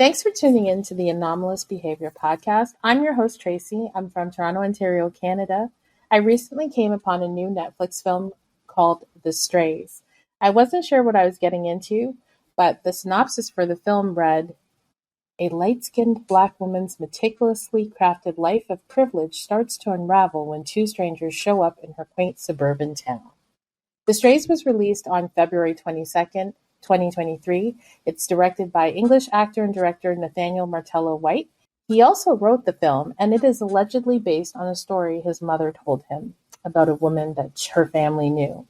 Thanks for tuning in to the Anomalous Behaviour podcast. I'm your host, Tracy. I'm from Toronto, Ontario, Canada. I recently came upon a new Netflix film called THESTRAYS. I wasn't sure what I was getting into, but the synopsis for the film read, "A light-skinned black woman's meticulously crafted life of privilege starts to unravel when two strangers show up in her quaint suburban town." THESTRAYS was released on February 22nd, 2023. It's directed by English actor and director Nathaniel Martello-White. He also wrote the film, and it is allegedly based on a story his mother told him about a woman that her family knew.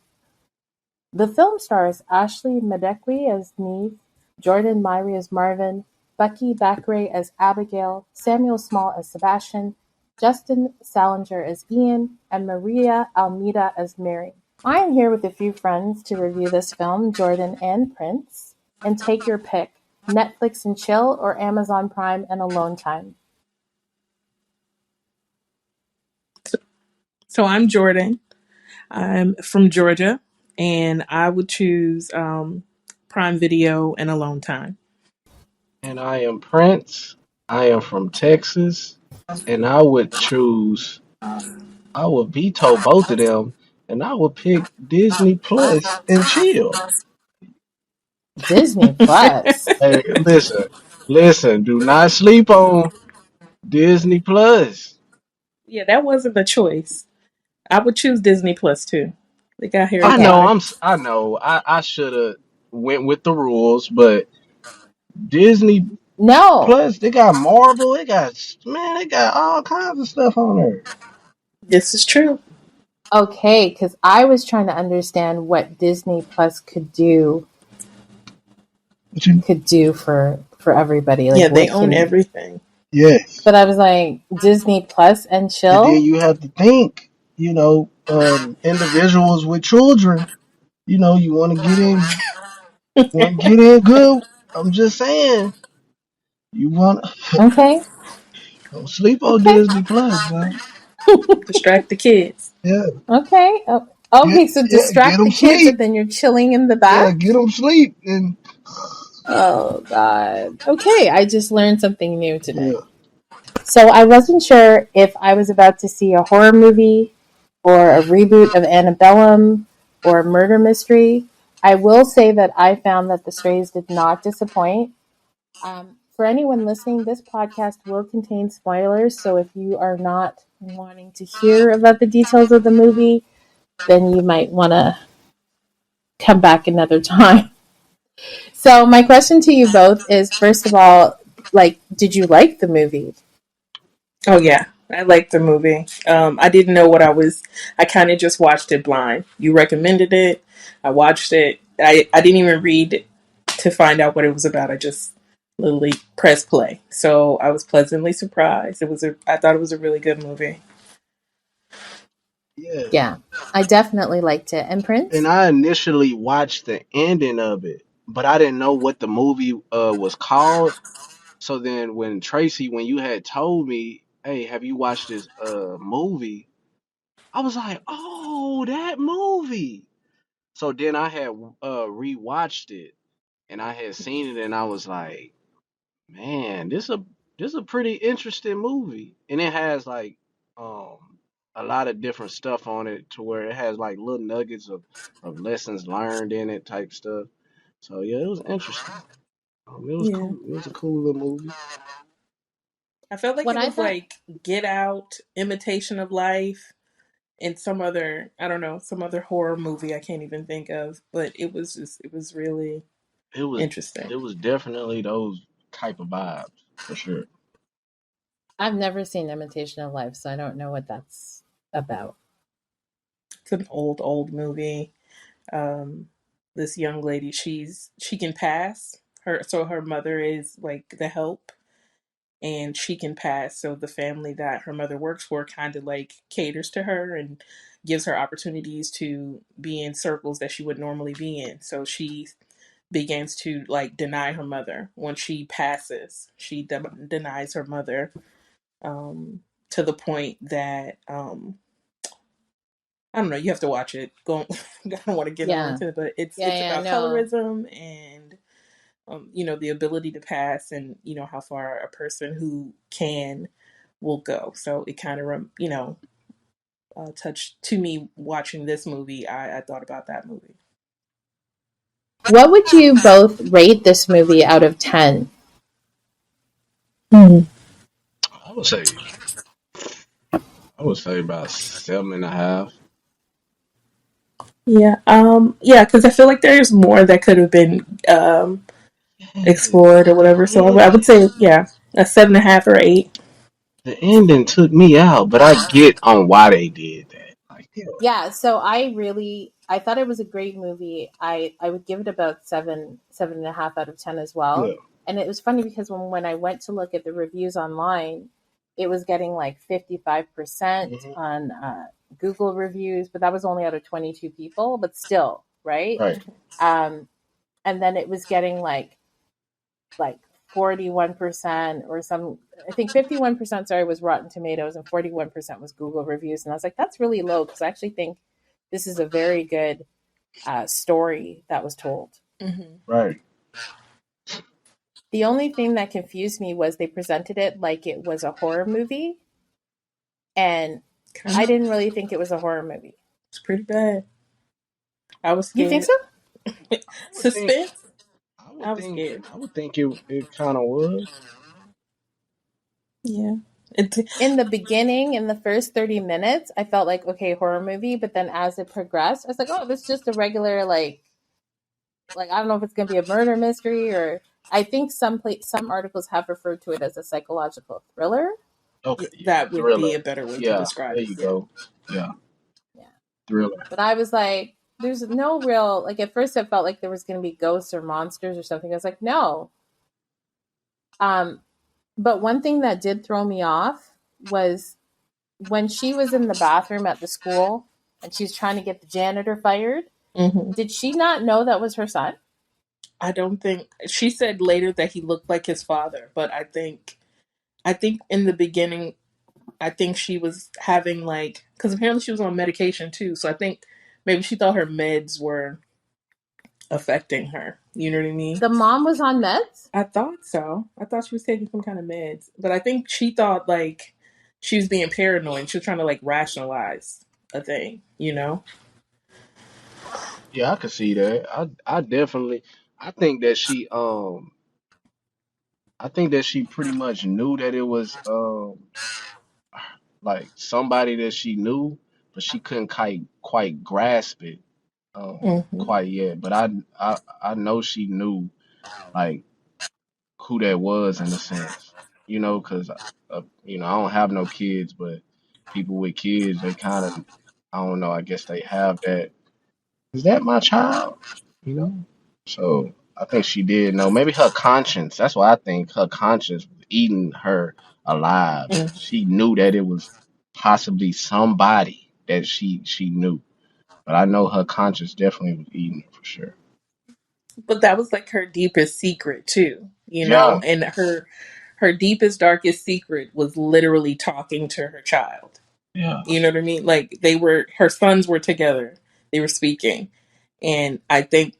The film stars Ashley Madekwe as Neve, Jorden Myrie as Marvin, Bukky Bakray as Abigail, Samuel Small as Sebastian, Justin Salinger as Ian, and Maria Almeida as Myrie. I am here with a few friends to review this film, Jorden and Prince, and take your pick, Netflix and chill or Amazon Prime and alone time. So I'm Jorden. I'm from Georgia, and I would choose Prime Video and alone time. And I am Prince. I am from Texas, and I would veto both of them, and I would pick Disney Plus and chill. Disney Plus. Hey, listen, do not sleep on Disney Plus. Yeah, that wasn't a choice. I would choose Disney Plus too. They got Harry I Okay. know, Potter. I know, I should have went with the rules, but Disney No. Plus, they got Marvel, they got all kinds of stuff on there. This is true. Okay, because I was trying to understand what Disney Plus could do for everybody. Like Yeah, they what own can everything. Yes. But I was like, Disney Plus and And then chill? you have to think, individuals with children, you want to get in good. I'm just saying, you want Okay. don't sleep on Okay. Disney Plus, man. Distract the kids. Yeah, Okay. Oh, okay, so get distract them the kids and sleep. then you're chilling in the Yeah, back? get them sleep, and Oh, God. Okay, I just learned something new today. yeah, So I wasn't sure if I was about to see a horror movie or a reboot of Annabellum or a murder mystery. I will say that I found that The Strays did not disappoint. For anyone listening, this podcast will contain spoilers, so if you are not wanting to hear about the details of the movie, then you might want to come back another time. So my question to you both is, first of all, did you like the movie? Oh yeah, I liked the movie. I didn't know what I was. I kind of just watched it blind. You recommended it. I watched it. I didn't even read to find out what it was about. I just literally pressed play. So I was pleasantly surprised. I thought it was a really good movie. yeah. Yeah, I definitely liked it. And And Prince? I initially watched the ending of it, but I didn't know what the movie was called. So then when you had told me, "Hey, have you watched this movie?" I was like, "Oh, that movie." So then I had rewatched it and I had seen it and I was like, "Man, this a pretty interesting movie." And it has like a lot of different stuff on it to where it has like little nuggets of lessons learned in it type stuff. So yeah, it was interesting. It was Yeah, cool. It was a cool little movie. I felt like What it I was thought, like Get Out, Imitation of Life, and some other I don't know some other horror movie I can't even think of. But it was really It was interesting. it was definitely those type of vibes for sure. I've never seen Imitation of Life, so I don't know what that's about. It's an old movie. Um, this young lady, she can pass her, so her mother is like the help, and she can pass. So the family that her mother works for kind of like caters to her and gives her opportunities to be in circles that she would normally be in. So she begins to like deny her mother once she passes. She denies her mother to the point that I don't know. You have to watch it. Go. I don't want to get all Yeah. into it, but Yeah, it's yeah, about no. colorism and the ability to pass, and how far a person who can will go. So it kind of touched to me watching this movie. I thought about that movie. What would you both rate this movie out of 10? I would say about 7.5. Yeah, because I feel like there's more that could have been explored or whatever. So I would say, yeah, a 7.5 or 8. The ending took me out, but I get on why they did that. Like, Yeah, so I thought it was a great movie. I would give it about 7.5 out of 10 as yeah. well. And it was funny because when I went to look at the reviews online, it was getting like 55% Mm-hmm. on Google reviews, but that was only out of 22 people, but still, right? Right. Um, and then it was getting like 41% or some, I think 51%, sorry, was Rotten Tomatoes and 41% was Google reviews. And I was like, that's really low because I actually think this is a very good story that was told. Mm-hmm. Right. The only thing that confused me was they presented it like it was a horror movie. And I didn't really think it was a horror movie. It's pretty bad. I was You think scared. so? I would think. Suspense. I was scared. I would think it kind of was. Yeah. In the beginning, in the first 30 minutes, I felt like, okay, horror movie. But then as it progressed, I was like, oh, this is just a regular, I don't know if it's going to be a murder mystery or I think some articles have referred to it as a psychological thriller. Okay. Yeah. That would be Thriller. a better way to Yeah. describe There it. you Yeah. go. Yeah. Yeah. Thriller. But I was like, there's no real, at first it felt like there was going to be ghosts or monsters or something. I was like, no. But one thing that did throw me off was when she was in the bathroom at the school and she was trying to get the janitor fired. Mm-hmm. Did she not know that was her son? I don't think she said later that he looked like his father, but I think in the beginning, I think she was having because apparently she was on medication too. So I think maybe she thought her meds were affecting her. You know what I mean? The mom was on meds? I thought so. I thought she was taking some kind of meds, but I think she thought she was being paranoid. She was trying to rationalize a thing. Yeah, I could see that. I definitely. I think that she I think that she pretty much knew that it was like somebody that she knew, but she couldn't quite grasp it Mm-hmm. quite yet. But I know she knew like who that was in a sense, because I don't have no kids, but people with kids, they kind of, I don't know, I guess they have that. Is that my child? You know, so I think she did know. Maybe her conscience. That's why I think her conscience was eating her alive. Mm-hmm. She knew that it was possibly somebody that she knew, but I know her conscience definitely was eating her for sure. But that was her deepest secret too, Yeah, and her deepest darkest secret was literally talking to her child. yeah. You know what I mean? Her sons were together, they were speaking, and I think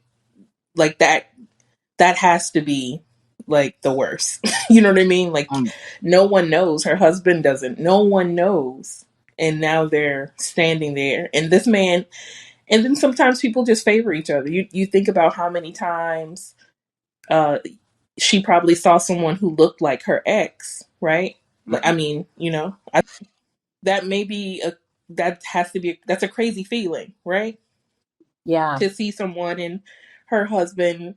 that has to be the worst. You know what I mean? Um, No one knows, her husband doesn't, no one knows, and now they're standing there, and this man. And then sometimes people just favor each other. You think about how many times uh, she probably saw someone who looked like her ex, right? I mhm. mean, that may be that's a crazy feeling, right? Yeah. To see someone and her husband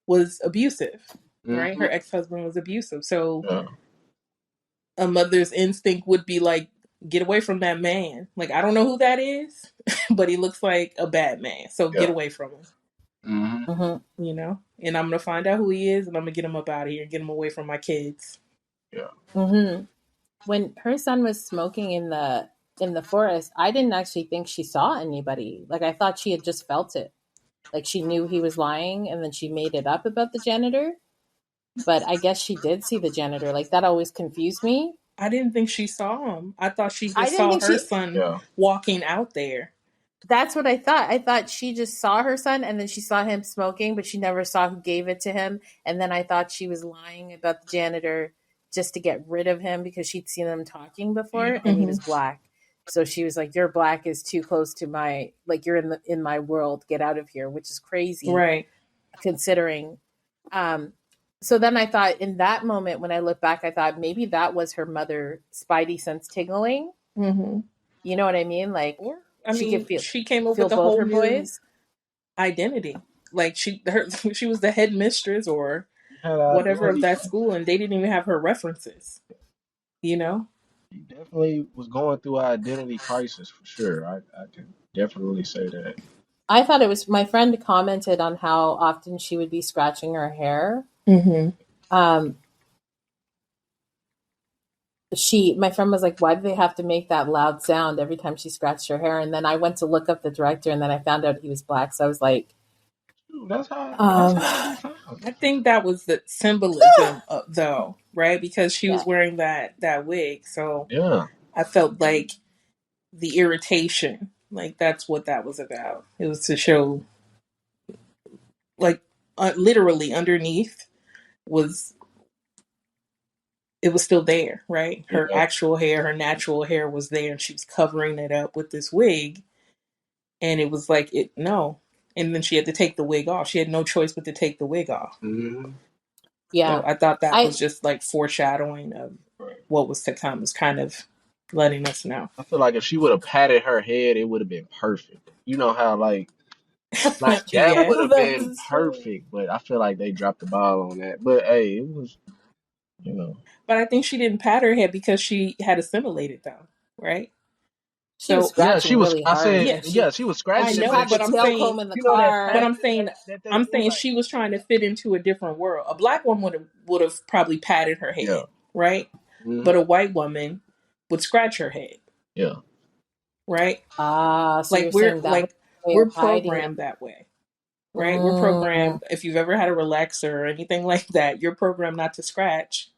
was abusive, right? Her Mhm. ex-husband was abusive. So Yeah, a mother's instinct would be get away from that man. I don't know who that is, but he looks like a bad man. So get yeah. away from him. Mhm. And I'm gonna find out who he is, and I'm gonna get him up out of here and get him away from my kids. Yeah. When her son was smoking in the forest, I didn't actually think she saw anybody. I thought she had just felt it. She knew he was lying and then she made it up about the janitor. But I guess she did see the janitor. That always confused me. I didn't think she saw him. I thought she I just didn't saw think her she son Yeah. walking out there. That's what I thought. I thought she just saw her son and then she saw him smoking, but she never saw who gave it to him. And then I thought she was lying about the janitor just to get rid of him because she'd seen them talking before and he was black. So she was like, "Your black is too close to my, like, you're in my world. Get out of here," which is crazy, Right. considering. So then I thought, in that moment, when I look back, I thought maybe that was her mother spidey sense tingling. Mm-hmm. You know what I mean? Like, Or she could she came up feel with a both whole her new boys. identity. Like she was the headmistress or Had an whatever of identity that crisis. school, and they didn't even have her references. You know. He definitely was going through an identity crisis for sure. I can definitely say that. I thought it was, my friend commented on how often she would be scratching her hair. Mm-hmm. My friend was like, "Why do they have to make that loud sound every time she scratched her hair?" And then I went to look up the director, and then I found out he was black. So I was like, That's how he sounds. I think that was the symbolism, though, right? Because she yeah, was wearing that wig, so Yeah. I felt like the irritation, like that's what that was about. It was to show, like, literally underneath was it was still there, right? Her Yeah. actual hair, her natural hair was there, and she was covering it up with this wig, and it was like it no. And then she had to take the wig off. She had no choice but to take the wig off. Mm-hmm. yeah. So I thought that I was just like foreshadowing of Right. what was to come. Was kind of letting us know. I feel like if she would have patted her head, it would have been perfect. You know how like that Yeah. would have been That's true. perfect, but I feel like they dropped the ball on that. But hey, it was, you know. But I think she didn't pat her head because she had assimilated though, right? She was So Yeah, she scratching was. really I hard, said, yeah, and yeah, she was I scratching it, she but know, at had the the but I'm tail saying, comb in the you know that but car. I'm patting saying, that they I'm do, saying like she was trying to fit into a different world. A black woman would have probably patted her yeah, head, right? hmm But a white woman would scratch her head, yeah, right? So Like you're saying that was a way we're of hiding it. programmed that way, right? We're Mm. programmed. If you've ever had a relaxer or anything like that, you're programmed not to scratch,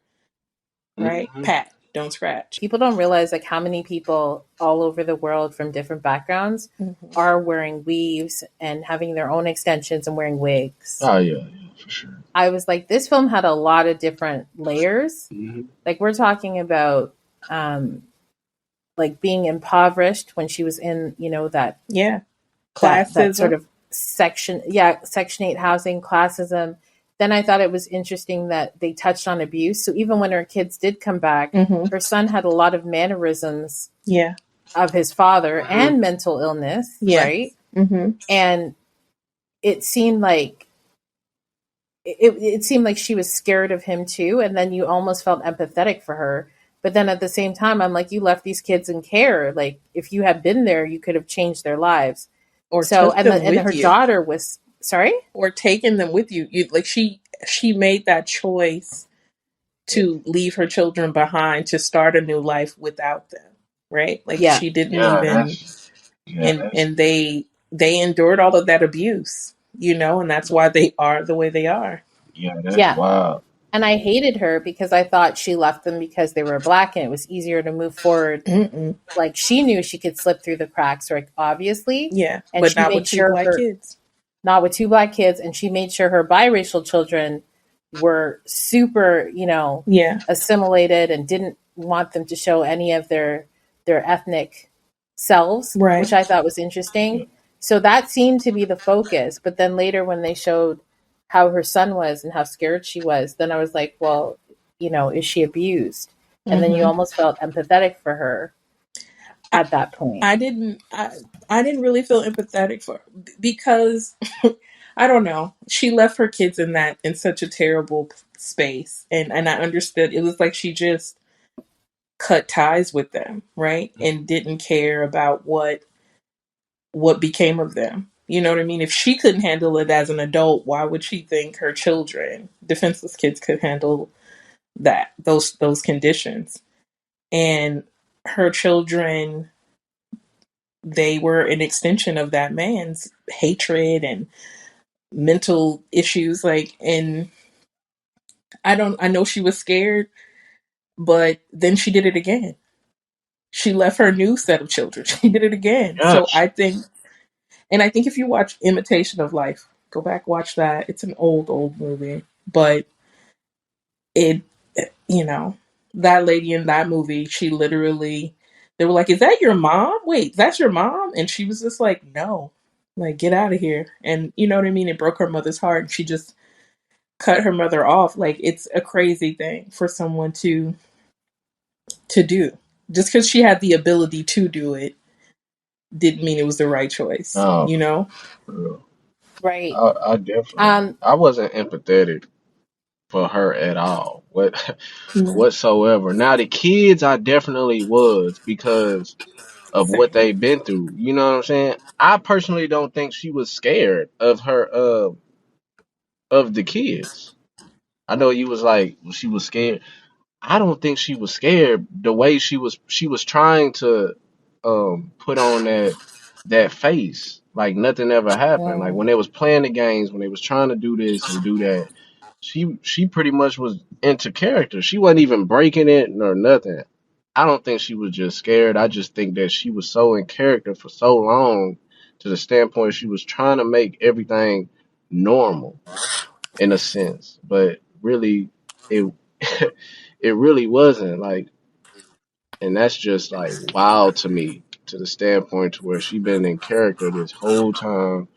right? hmm Pat, don't scratch. People don't realize like how many people all over the world from different backgrounds Mm-hmm. are wearing weaves and having their own extensions and wearing wigs. oh yeah, for sure. I was like, this film had a lot of different layers. hmm Like we're talking about like being impoverished when she was in, that Yeah, that sort classism. of section 8 housing, classism. Then I thought it was interesting that they touched on abuse. So even when her kids did come back, Mm-hmm. her son had a lot of mannerisms Yeah, of his father hmm and mental illness, yeah. right? Mm-hmm. And it seemed like it seemed like she was scared of him too, and then you almost felt empathetic for her. But then at the same time, I'm like, you left these kids in care. Like if you had been there, you could have changed their lives. Or So took them and with her you, daughter was sorry. or taking them with you. You like she made that choice Yeah, to leave her children behind to start a new life without them, right? Like Yeah, she didn't yeah, even, that's and they endured all of that abuse, and that's why they are the way they are. yeah, that's yeah. wild. And I hated her because I thought she left them because they were black and it was easier to move forward. Mm-mm. Like she knew she could slip through the cracks, like obviously, Yeah, and but she not with made two sure black her kids. not with two black kids, and she made sure her biracial children were super, Yeah, assimilated and didn't want them to show any of their ethnic selves, right. which I thought was interesting. Yeah, So that seemed to be the focus. But then later when they showed how her son was and how scared she was, then I was like, well, is she abused? And then you Mm-hmm. almost felt empathetic for her I, at that point. I didn't really feel empathetic for her because I don't know. She left her kids in such a terrible space, and I understood it was like she just cut ties with them, right? And didn't care about what became of them. You know what I mean? If she couldn't handle it as an adult, why would she think her children, defenseless kids, could handle those conditions? And her children, they were an extension of that man's hatred and mental issues. Like, and I know she was scared, but then she did it again. She left her new set of children. She did it again. yeah, So I think And I think if you watch Imitation of Life, go back, watch that. It's an old movie, but it, that lady in that movie, she literally, they were like, "Is that your mom? Wait, that's your mom?" And she was just like, "No, like, get out of here." And you know what I mean? It broke her mother's heart. And she just cut her mother off. Like, it's a crazy thing for someone to do. Just because she had the ability to do it didn't mean it was the right choice, Oh, you know? for real. Right. I definitely, I wasn't empathetic for her at all, No. whatsoever. Now the kids, I definitely was because of what Same. they've been through. You know what I'm saying? I personally don't think she was scared of her, of the kids. I know you was like she was scared. I don't think she was scared. The way she was trying to put on that face like nothing ever happened. Like when Mm. they was playing the games, when they was trying to do this and do that, she pretty much was into character. She wasn't even breaking it or nothing. I don't think she was just scared. I just think that she was so in character for so long to the standpoint she was trying to make everything normal in a sense, but really it it really wasn't like, and that's just like wild to me to the standpoint to where she been in character this whole time,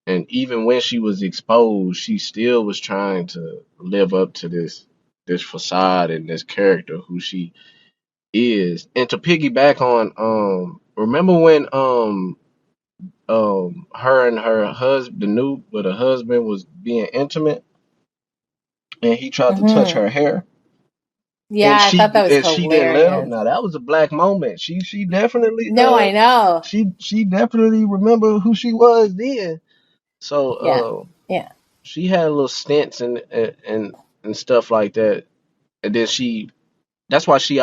and even when she was exposed, she still was trying to live up to this facade and this character who she is. And to piggyback on remember when her and her husband, the new but her husband was being intimate and he tried to touch Hmm. her hair Yeah, I thought that was and she didn't let him. hilarious. Now that was a black moment. She definitely No, I know. she definitely remember who she was then. So Yeah. Yeah. she had little stints and stuff like that. And then that's why she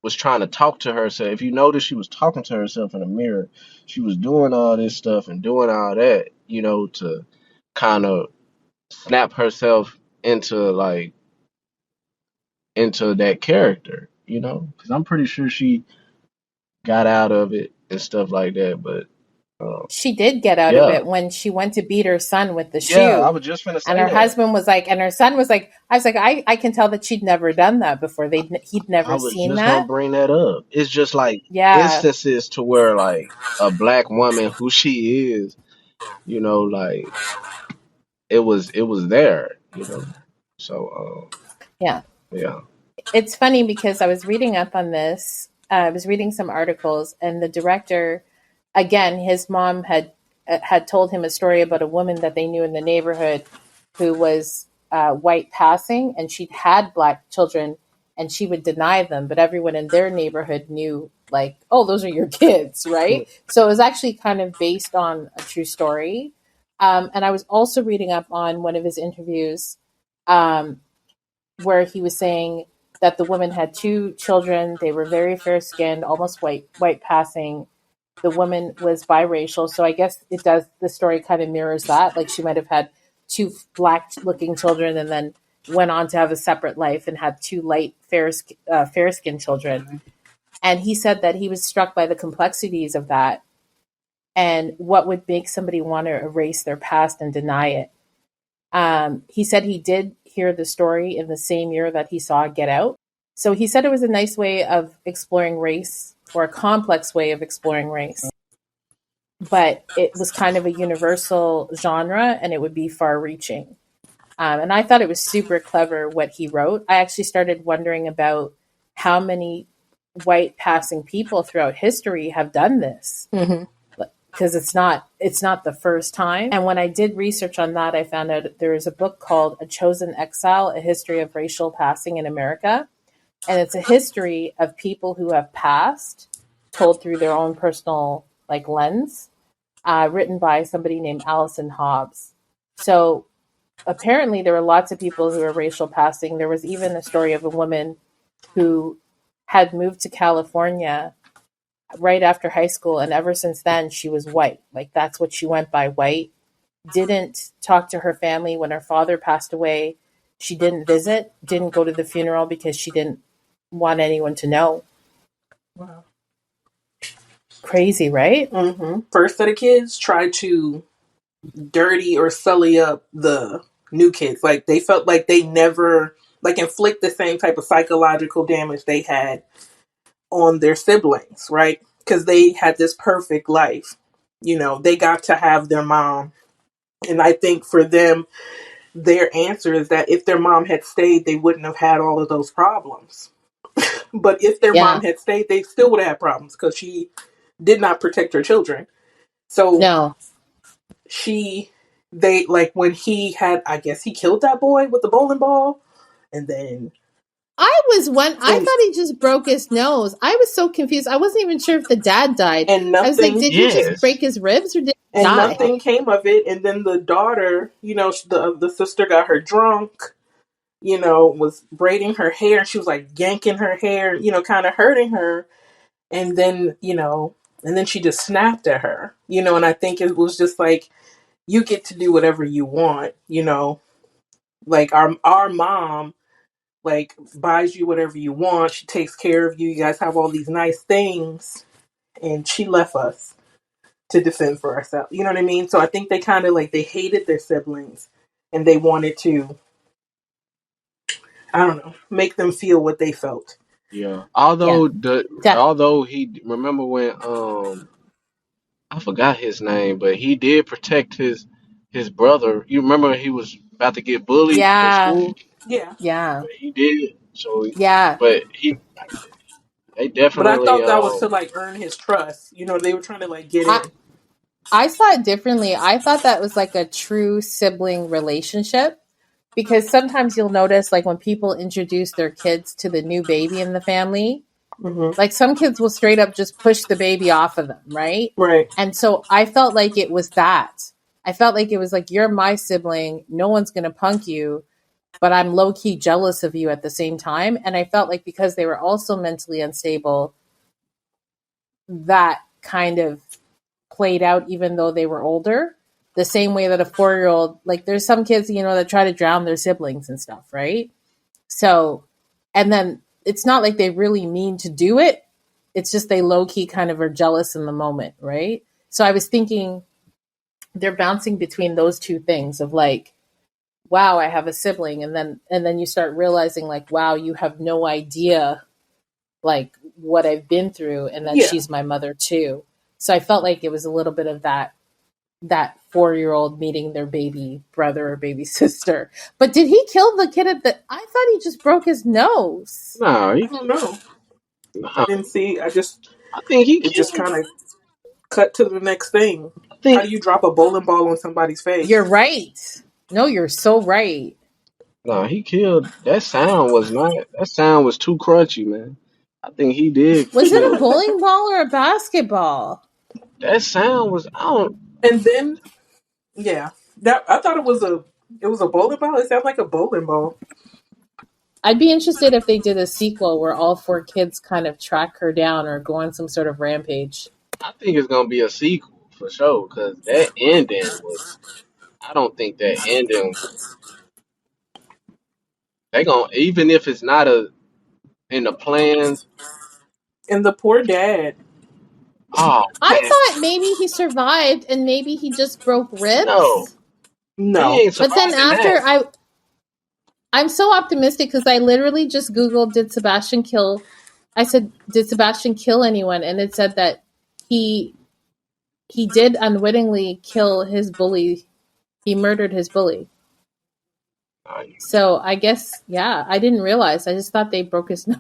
was trying to talk to herself. If you notice, she was talking to herself in the mirror. She was doing all this stuff and doing all that, to kind of snap herself into like into that character, because I'm pretty sure she got out of it and stuff like that. But um, She did get out of yeah, it when she went to beat her son with the yeah, I shoe. was just gonna And say her that. husband was like, and her son was like, I was like, I can tell that she'd never done that before. He'd I never was seen just gonna that. bring that up. It's just like Yeah. instances to where like a black woman who she is, like it was there. So Yeah. yeah. It's funny because I was reading up on this. I was reading some articles, and the director, again, his mom had told him a story about a woman that they knew in the neighborhood who was white passing, and she'd had black children, and she would deny them, but everyone in their neighborhood knew, like, oh, those are your kids, right? So it was actually kind of based on a true story. And I was also reading up on one of his interviews. Where he was saying that the woman had two children. They were very fair skinned, almost white passing. The woman was biracial, so I guess it does. The story kind of mirrors that. Like she might have had two black looking children, and then went on to have a separate life and had two light fair skinned children. And he said that he was struck by the complexities of that and what would make somebody want to erase their past and deny it. He said he did hear the story in the same year that he saw Get Out. So he said it was a nice way of exploring race, or a complex way of exploring race, but it was kind of a universal genre and it would be far reaching. And I thought it was super clever what he wrote. I actually started wondering about how many white passing people throughout history have done this, Mm-hmm. because it's not the first time. And when I did research on that, I found out there is a book called A Chosen Exile: A History of Racial Passing in America, and it's a history of people who have passed, told through their own personal like lens, written by somebody named Allison Hobbs. So apparently, there were lots of people who were racial passing. There was even a story of a woman who had moved to California right after high school, and ever since then she was white. Like that's what she went by, white. Didn't talk to her family when her father passed away. She didn't visit, didn't go to the funeral because she didn't want anyone to know. Wow. Crazy, right? First set of kids tried to dirty or sully up the new kids. Like they felt like they never like inflict the same type of psychological damage they had on their siblings, right? Because they had this perfect life. You know, they got to have their mom. And I think for them, their answer is that if their mom had stayed, they wouldn't have had all of those problems. But if their mom Yeah. had stayed, they still would have had problems because she did not protect her children. So No. they like when he had, I guess he killed that boy with the bowling ball, and then I and thought he just broke his nose. I was so confused. I wasn't even sure if the dad died. and I was like, nothing did he just Yes. break his ribs or did he and die? nothing came of it. And then the daughter, you know, the sister got her drunk, you know, was braiding her hair. She was like yanking her hair, you know, kind of hurting her. And then, you know, and then she just snapped at her, you know, and I think it was just like, you get to do whatever you want, you know, like our mom like buys you whatever you want. She takes care of you. You guys have all these nice things, and she left us to defend for ourselves. You know what I mean? So I think they kind of like they hated their siblings, and they wanted to, I don't know, make them feel what they felt. Yeah. Yeah. Although he remember when I forgot his name, but he did protect his brother. You remember he was about to get bullied in Yeah. school? Yeah, Yeah. But he did. So Yeah. but they but I definitely thought that was to like earn his trust. You know, they were trying to like get I in. I saw it differently. I thought that was like a true sibling relationship because sometimes you'll notice like when people introduce their kids to the new baby in the family, Mm-hmm. like some kids will straight up just push the baby off of them, right? Right. And so I felt like it was that. I felt like it was like, you're my sibling. No one's going to punk you, but I'm low key jealous of you at the same time. And I felt like because they were also mentally unstable, that kind of played out even though they were older. The same way that a 4 year old, like there's some kids, you know, that try to drown their siblings and stuff, right? So, and then it's not like they really mean to do it. It's just they low key kind of are jealous in the moment, right? So I was thinking they're bouncing between those two things of like, wow, I have a sibling, and then you start realizing like, wow, you have no idea like what I've been through, and that Yeah. she's my mother too. So I felt like it was a little bit of that 4 year old meeting their baby brother or baby sister. But did he kill the kid at the? I thought he just broke his nose. no, I don't know. I no. didn't see. I think he It just killed. kind of cut to the next thing. I How think do you drop a bowling ball on somebody's You're face? right. No, you're so right. no, he killed. That sound was not. That sound was too crunchy, man. I think he did Was it a kill. bowling ball or a basketball? That sound was. I don't. And then, yeah, that I thought it was a bowling ball. It sounds like a bowling ball. I'd be interested if they did a sequel where all four kids kind of track her down or go on some sort of rampage. I think it's gonna be a sequel for sure. Cause that ending was. I don't think that ending. They gonna even if it's not a in the plans. And the poor dad. Oh I man, thought maybe he survived and maybe he just broke no, ribs. he No, ain't But then surviving after that. I'm so optimistic because I literally just Googled, did Sebastian kill? I said, did Sebastian kill anyone? And it said that he he did unwittingly kill his bully. He murdered his bully. Oh, So I guess, yeah, I didn't realize. I just thought they broke his nose.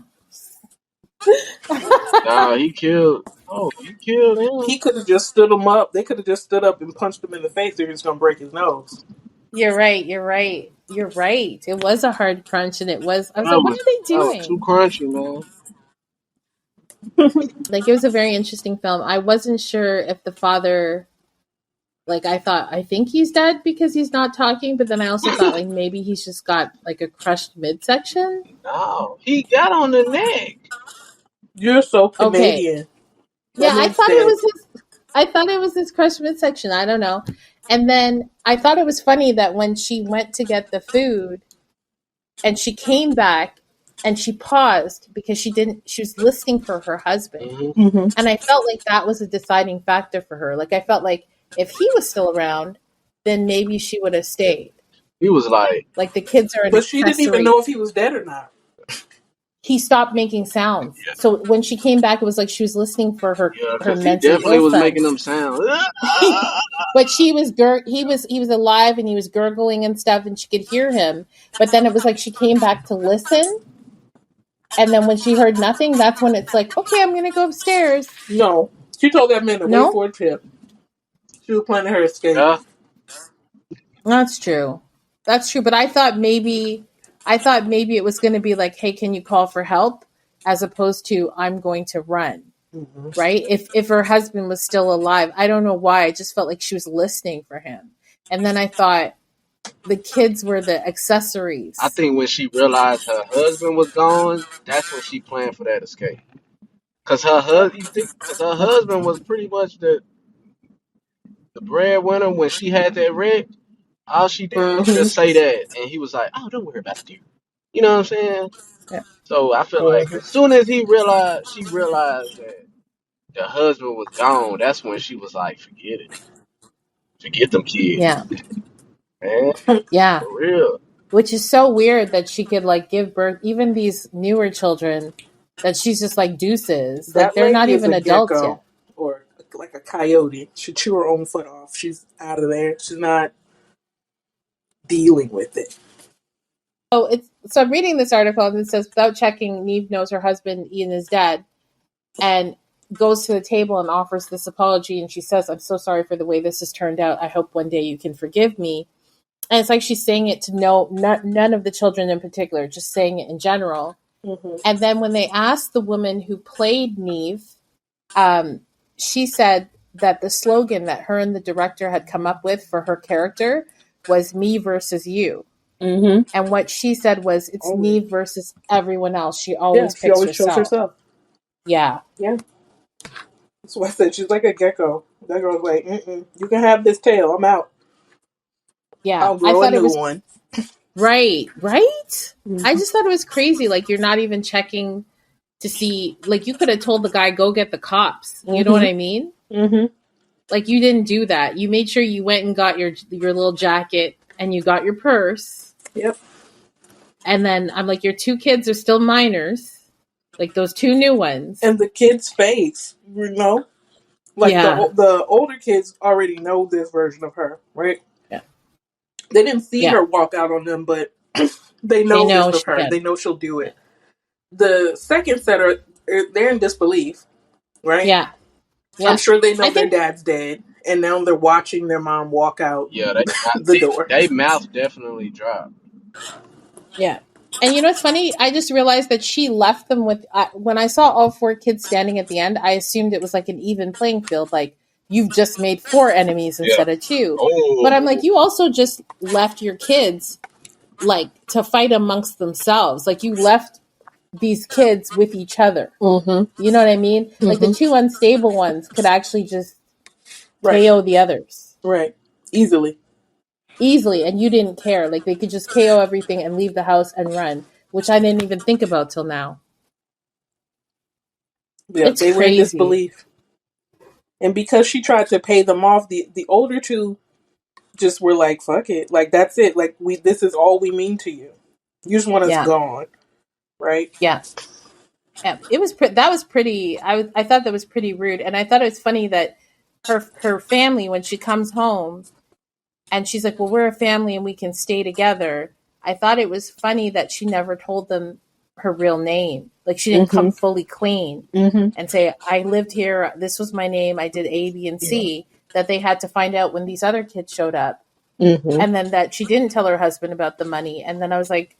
nah, he killed. Oh, he killed him. he could have just stood him up. They could have just stood up and punched him in the face. They were just gonna break his nose. You're right. You're right. You're right. It was a hard crunch, and it was. I was like, what are they That was too doing? crunchy, man. Like, it was a very interesting film. I wasn't sure if the father, like, I think he's dead because he's not talking, but then I also thought, like, maybe he's just got, like, a crushed midsection. No, he got on the neck. You're so Okay. Canadian. That Yeah, I man's thought it dead. was his. I thought it was his crushed midsection. I don't know. And then I thought it was funny that when she went to get the food and she came back, and she paused because she was listening for her husband. Mm-hmm. And I felt like that was a deciding factor for her. Like I felt like if he was still around, then maybe she would have stayed. He was like, Like the kids are an But she didn't even accessory. know if he was dead or not. He stopped making sounds. yeah, So when she came back, it was like she was listening for yeah, her because he mentally definitely ill was son. making them sound. But he was alive and he was gurgling and stuff and she could hear him. But then it was like she came back to listen. And then when she heard nothing, that's when it's like, okay, I'm gonna go upstairs. No. She told that man to wait No? for a tip. She was planning her escape. Yeah, That's true. That's true. But I thought maybe it was gonna be like, hey, can you call for help? As opposed to I'm going to run. Mm-hmm. Right? If her husband was still alive. I don't know why. I just felt like she was listening for him. And then I thought the kids were the accessories. I think when she realized her husband was gone, that's when she planned for that escape. Cause her husband was pretty much the breadwinner when she had that wreck. All she did was Mm-hmm. just say that, and he was like, "Oh, don't worry about it, dear." You know what I'm saying? Yeah. So I feel like Mm-hmm. as soon as she realized that the husband was gone. That's when she was like, "Forget it, forget them kids, Yeah. man, Yeah. for real." Which is so weird that she could like give birth, even these newer children, that she's just like deuces. Like That they're not lady is even a adults gecko yet. or like a coyote. She chew her own foot off. She's out of there. She's not dealing with it. So I'm reading this article and it says without checking, Neve knows her husband Ian is dead and goes to the table and offers this apology and she says, I'm so sorry for the way this has turned out. I hope one day you can forgive me. And it's like she's saying it to none of the children in particular, just saying it in general. Mm-hmm. And then when they asked the woman who played Neve, she said that the slogan that her and the director had come up with for her character was me versus you. Mm-hmm. And what she said was it's Always. Neve versus everyone else. She always She picks always chose herself. herself. Yeah. Yeah. That's why I said she's like a gecko. That girl's like, you can have this tail. I'm out. Yeah. I'll I grow a thought it new was one. right. Mm-hmm. I just thought it was crazy. Like you're not even checking to see, like you could have told the guy, go get the cops. You know what I mean? Mm-hmm. Like you didn't do that. You made sure you went and got your little jacket and you got your purse. Yep. And then I'm like, your two kids are still minors, like those two new ones. And the kid's face, like Yeah. the older kids already know this version of her, right? Yeah. They didn't see Yeah. her walk out on them, but they They know know this of her. yeah. They know she'll do it. The second set they're in disbelief, right? Yeah. I'm Yeah. sure they know I their think dad's dead, and now they're watching their mom walk out Yeah, the door. they mouth definitely dropped. yeah. And you know what's funny? I just realized that she left them with when I saw all four kids standing at the end, I assumed it was like an even playing field, like you've just made 4 enemies Yeah. instead of 2. But I'm like, Oh, you also just left your kids like to fight amongst themselves. Like you left these kids with each other. Mm-hmm. You know what I mean? Like the Mm-hmm. 2 unstable ones could actually just Right. KO the others Right. Easily. easily, and you didn't care. Like they could just KO everything and leave the house and run, which I didn't even think about till now. Yeah, It's they were in crazy. disbelief. And because she tried to pay them off, the older two just were like, fuck it. Like, that's it. Like, this is all we mean to you. You just want us Yeah, gone. Right? yeah, yeah. It was that was pretty. I thought that was pretty rude, and I thought it was funny that her family when she comes home and she's like, well, we're a family and we can stay together. I thought it was funny that she never told them her real name. Like she didn't come fully clean and say, I lived here. This was my name. I did A, B, and C. That they had to find out when these other kids showed up. Mm-hmm. And then that she didn't tell her husband about the money. And then I was like,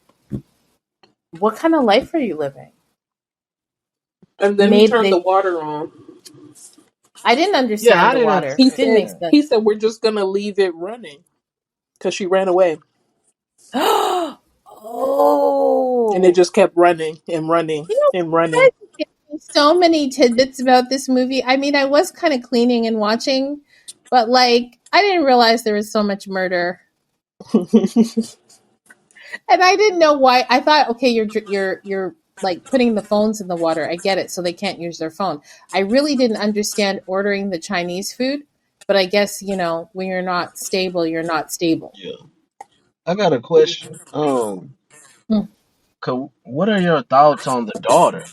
what kind of life are you living? And then he turned the water on. I didn't yeah, understand I the didn't water. He It didn't make understand. sense. he said, we're just going to leave it running. Because she ran away. Oh. And it just kept running and running You know, and you running. guys give me so many tidbits about this movie. I mean, I was kind of cleaning and watching, but like, I didn't realize there was so much murder. And I didn't know why. I thought, okay, you're like putting the phones in the water. I get it, so they can't use their phone. I really didn't understand ordering the Chinese food, but I guess when you're not stable, you're not stable. Yeah. I got a question. Hmm. What are your thoughts on the daughter?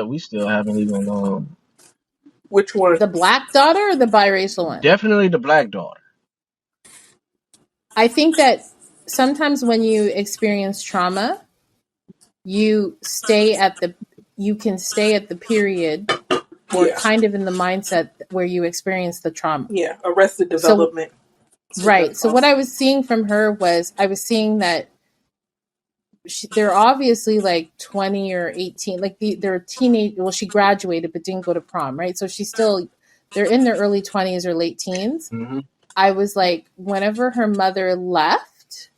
We still haven't even Which one? The black daughter or the biracial one? definitely the black daughter. I think that sometimes when you experience trauma, you stay at the you can stay at the period or Yeah, kind of in the mindset where you experience the trauma. yeah. Arrested So Development. That's what right. that's So called. what I was seeing from her was I was seeing that they're obviously like 20 or 18, like they're teenage. Well, she graduated but didn't go to prom, right? So they're in their early 20s or late teens. Hmm. I was like, whenever her mother left,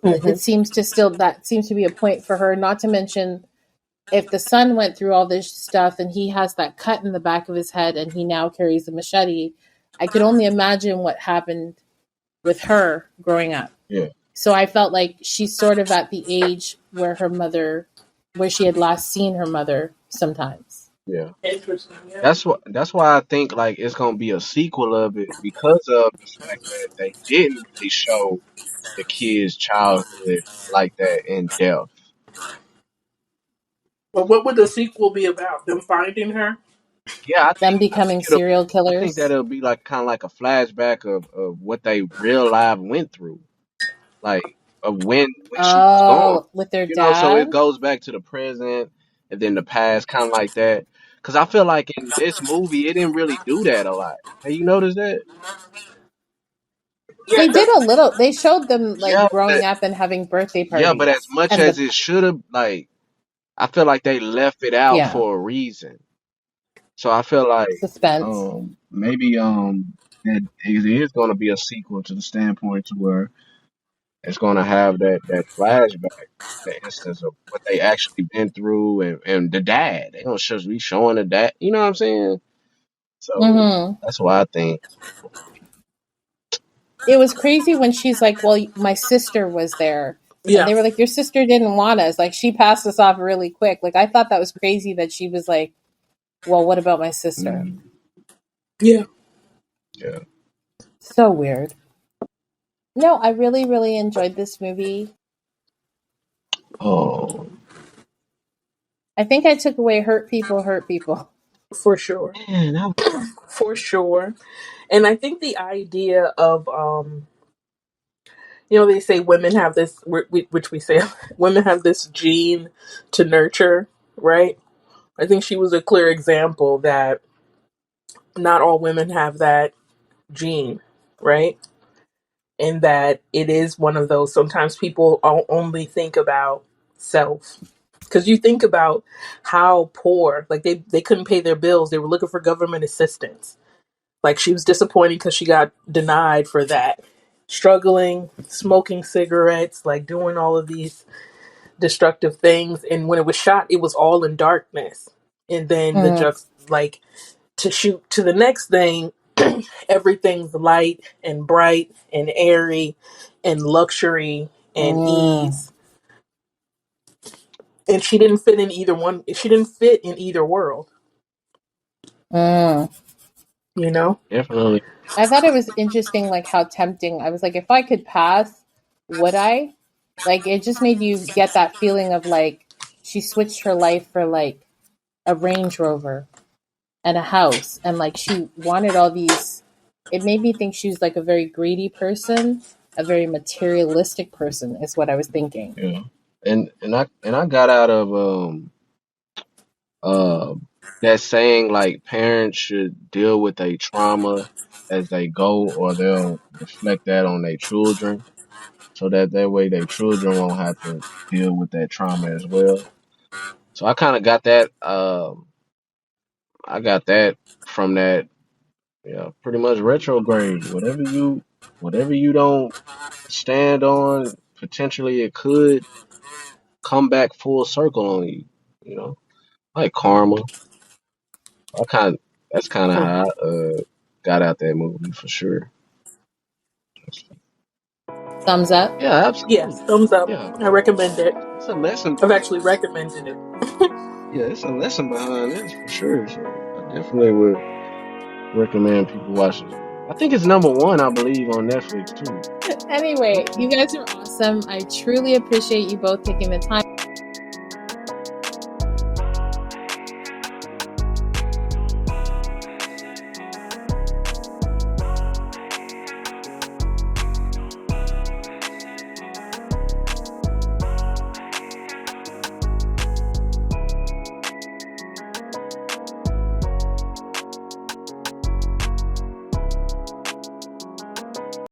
Hmm. that seems to be a point for her. Not to mention, if the son went through all this stuff and he has that cut in the back of his head and he now carries a machete, I could only imagine what happened with her growing up. Yeah, So I felt like she's sort of at the age where she had last seen her mother sometimes. yeah. Interesting. Yeah. That's why I think like it's gonna be a sequel of it because of the fact that they didn't really show the kid's childhood like that in depth. But what would the sequel be about? Them finding her? Yeah, Them I think becoming it'll serial I think that killers. it'll be like kind of like a flashback of what they real life went through, like of when she was gone. Oh, with their So it dad? goes back to the present and then the past, kind of like that. Because I feel like in this movie, it didn't really do that a lot. Hey, you notice that? Yeah, They did because a little. They showed them like Yeah, growing up and having birthday but as parties much and as it should have, like I feel like they left it out yeah, for a reason. So I feel like suspense. maybe that it is going to be a sequel to the standpoint to where it's going to have that flashback, the instance of what they actually been through and the dad. They don't just be showing the dad. You know what I'm saying? So Hmm. that's why I think. It was crazy when she's like, "Well, my sister was there," and yeah, they were like, "Your sister didn't want us." Like she passed us off really quick. Like I thought that was crazy that she was like, "Well, what about my sister?" Mm, yeah, yeah. So weird. No, I really, really enjoyed this movie. Oh I think I took away hurt people, hurt people. for sure, man, for sure. And I think the idea of they say women have this, which we say women have this gene to nurture, right? I think she was a clear example that not all women have that gene, right? And that it is one of those. Sometimes people only think about self. Because you think about how poor, like they couldn't pay their bills. They were looking for government assistance. Like she was disappointed because she got denied for that. Struggling, smoking cigarettes, like doing all of these destructive things. And when it was shot, it was all in darkness. And then Mm, like to shoot to the next thing, everything's light and bright and airy and luxury and mm, ease. And she didn't fit in either one. She didn't fit in either world, mm. you know? definitely. I thought it was interesting, like how tempting. I was like, if I could pass, would I? Like, it just made you get that feeling of like she switched her life for like a Range Rover and a house, and like she wanted all these. It made me think she was like a very greedy person, a very materialistic person, is what I was thinking. Yeah, and I got out of uh that saying like parents should deal with a trauma as they go, or they'll reflect that on their children, so that way their children won't have to deal with that trauma as well. So I kind of got that. I got that from that. Yeah, pretty much retrograde. Whatever you don't stand on, potentially it could come back full circle on you. You know, like karma. I kind That's kind of For how I got out that movie for sure. Thumbs up. Yeah, absolutely. Yes, thumbs up. Yeah, I recommend it. it's a lesson. I've actually recommended it. Yeah, it's a lesson behind this for sure. So I definitely would recommend people watch this movie. I think it's number one, I believe, on Netflix too. Anyway, you guys are awesome. I truly appreciate you both taking the time.